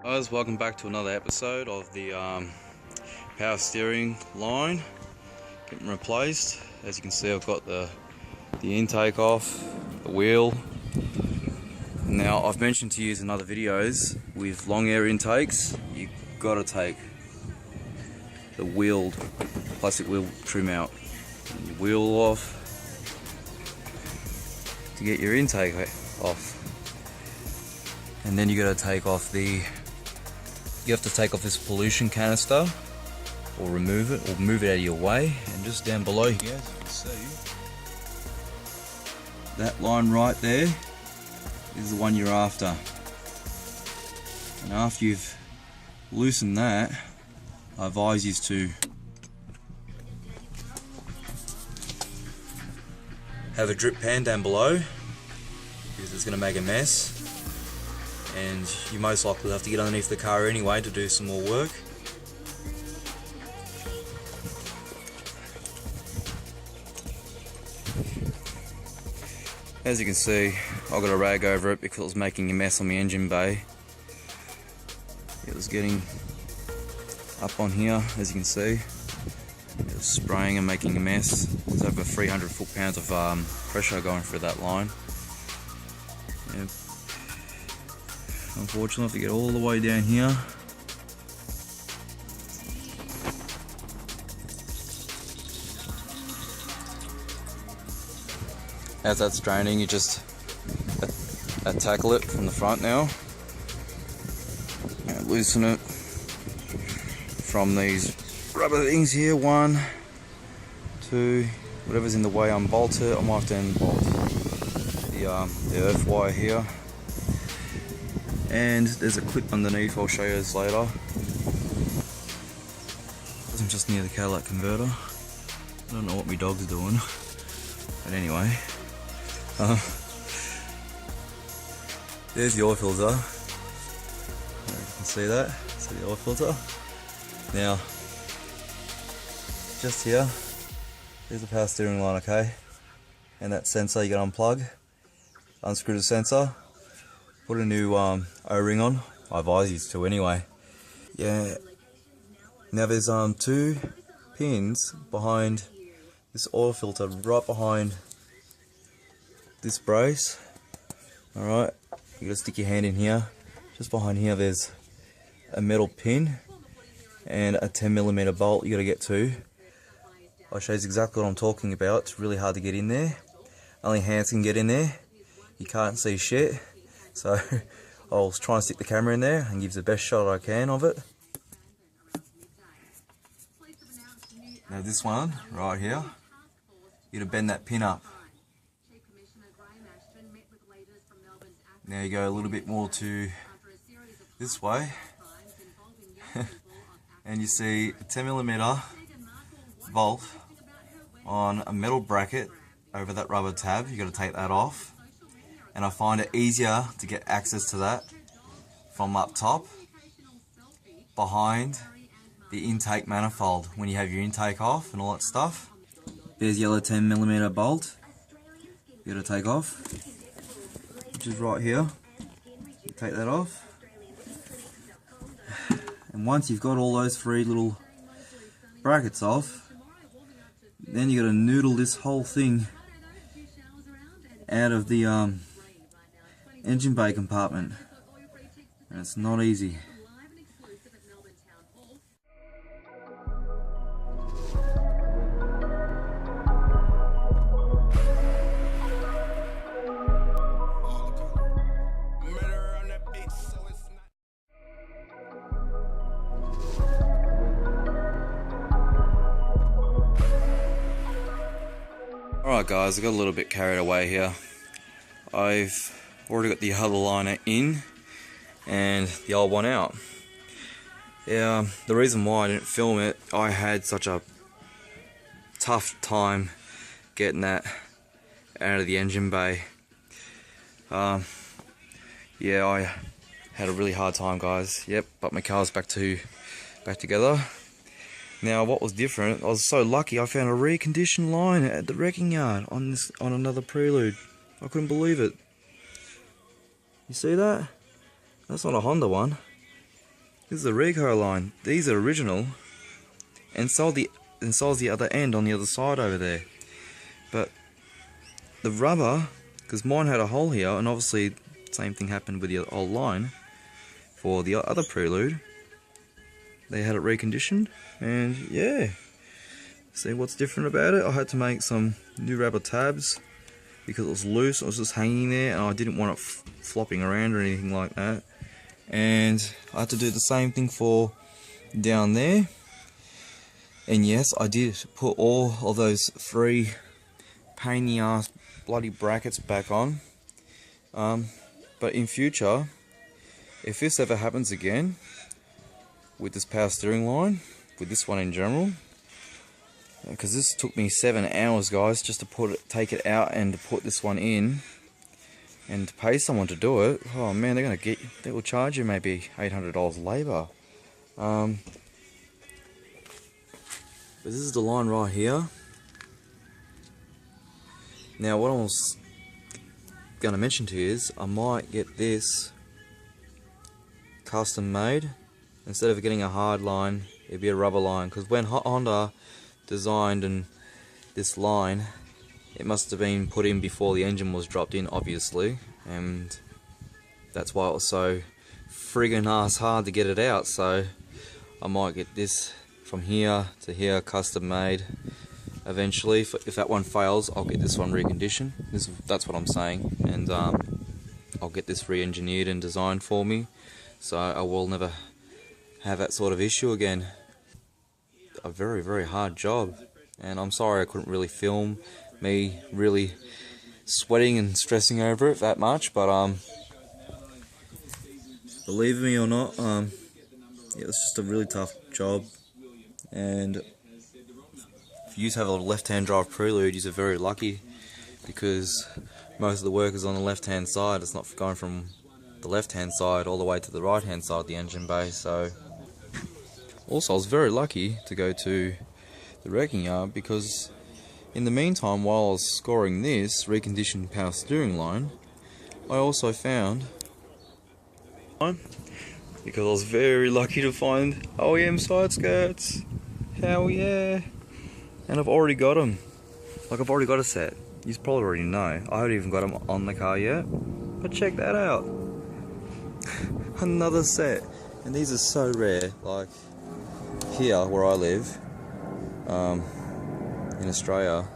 Guys, welcome back to another episode of the power steering line getting replaced. As you can see, I've got the intake off, the wheel. Now, I've mentioned to you in other videos, with long air intakes, you've got to take the plastic wheel trim out, and your wheel off to get your intake off. And then you got to take off you have to take off this pollution canister, or remove it, or move it out of your way. And just down below here, as you can see, that line right there is the one you're after. And after you've loosened that, I advise you to have a drip pan down below, because it's going to make a mess. And you most likely have to get underneath the car anyway to do some more work. As you can see, I got a rag over it because it was making a mess on the engine bay. It was getting up on here, as you can see. It was spraying and making a mess. There's over 300 foot-pounds of pressure going through that line. Yeah. Unfortunately, I have to get all the way down here. As that's draining, you just tackle it from the front now and loosen it from these rubber things here. 1, 2, whatever's in the way, unbolt it. I might have to unbolt the earth wire here. And there's a clip underneath, I'll show you this later. I'm just near the catalytic converter. I don't know what my dog's doing, but anyway. There's the oil filter. You can see that. See the oil filter. Now, just here, there's the power steering line, okay? And that sensor you gotta unplug, unscrew the sensor. Put a new O-ring on. I advise you to anyway. Yeah. Now there's 2 pins behind this oil filter, right behind this brace. Alright, you gotta stick your hand in here. Just behind here there's a metal pin and a 10mm bolt you gotta get to. I'll show you exactly what I'm talking about. It's really hard to get in there. Only hands can get in there. You can't see shit. So I'll try and stick the camera in there and give the best shot I can of it. Now this one right here, you gotta bend that pin up. Now you go a little bit more to this way and you see a 10mm bolt on a metal bracket over that rubber tab. You gotta take that off. And I find it easier to get access to that from up top, behind the intake manifold, when you have your intake off and all that stuff. There's yellow 10mm bolt you gotta take off, which is right here. You take that off. And once you've got all those 3 little brackets off, then you gotta noodle this whole thing out of the engine bay compartment, and it's not easy. Alright guys, I got a little bit carried away here. I've already got the other liner in and the old one out. Yeah, the reason why I didn't film it, I had such a tough time getting that out of the engine bay. Yeah, I had a really hard time, guys. Yep, but my car's back together. Now, what was different, I was so lucky I found a reconditioned line at the wrecking yard on another Prelude. I couldn't believe it. You see that? That's not a Honda one. This is the Rico line. These are original, and so's the other end on the other side over there. But the rubber, because mine had a hole here, and obviously same thing happened with the old line for the other Prelude. They had it reconditioned, and yeah. See what's different about it? I had to make some new rubber tabs because it was loose. It was just hanging there, and I didn't want it flopping around or anything like that. And I had to do the same thing for down there. And yes, I did put all of those 3 pain in the ass bloody brackets back on. But in future, if this ever happens again with this power steering line, with this one in general, because this took me 7 hours, guys, just to take it out and to put this one in, and to pay someone to do it. Oh man, they will charge you maybe $800 labour. But this is the line right here. Now what I was going to mention to you is I might get this custom made. Instead of getting a hard line, it'd be a rubber line, because when Honda designed this line, it must have been put in before the engine was dropped in, obviously, and that's why it was so friggin' ass hard to get it out. So I might get this from here to here custom made eventually. If that one fails, I'll get this one reconditioned. That's what I'm saying, and I'll get this re-engineered and designed for me, so I will never have that sort of issue again. A very, very hard job, and I'm sorry I couldn't really film me really sweating and stressing over it that much, but believe me or not, yeah, it's just a really tough job. And if you have a left-hand drive Prelude, you're very lucky, because most of the work is on the left-hand side. It's not going from the left-hand side all the way to the right-hand side of the engine bay. So also I was very lucky to go to the wrecking yard, because in the meantime, while I was scoring this reconditioned power steering line, I also found one, because I was very lucky to find OEM side skirts. Hell yeah! And I've already got them. Like, I've already got a set. You probably already know. I haven't even got them on the car yet. But check that out. Another set. And these are so rare. Like, here where I live, in Australia,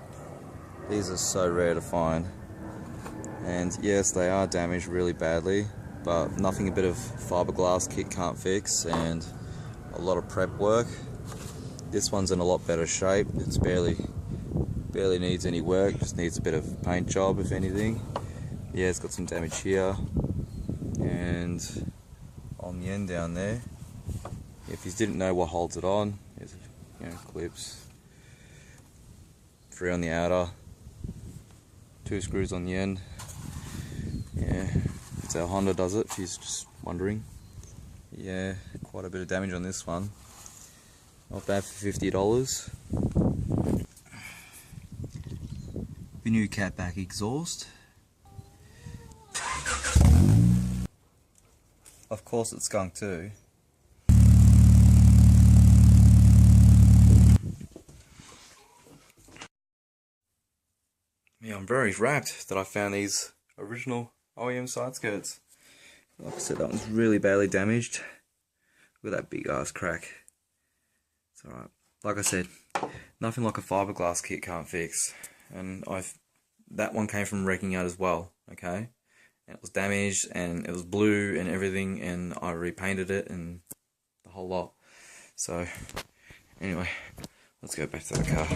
these are so rare to find. And yes, they are damaged really badly, but nothing a bit of fiberglass kit can't fix, and a lot of prep work. This one's in a lot better shape. It's barely needs any work, just needs a bit of paint job if anything. Yeah, it's got some damage here, and on the end down there, if you didn't know what holds it on, there's, clips, 3 on the outer, 2 screws on the end. Yeah, that's how Honda does it, if you're just wondering. Yeah, quite a bit of damage on this one. Not bad for $50. The new catback exhaust. Of course it's skunk too. Yeah, I'm very rapt that I found these original OEM side skirts. Like I said, that one's really badly damaged. Look at that big ass crack. It's alright. Like I said, nothing like a fiberglass kit can't fix. And that one came from wrecking yard as well, okay? And it was damaged, and it was blue and everything, and I repainted it and the whole lot. So, anyway, let's go back to the car.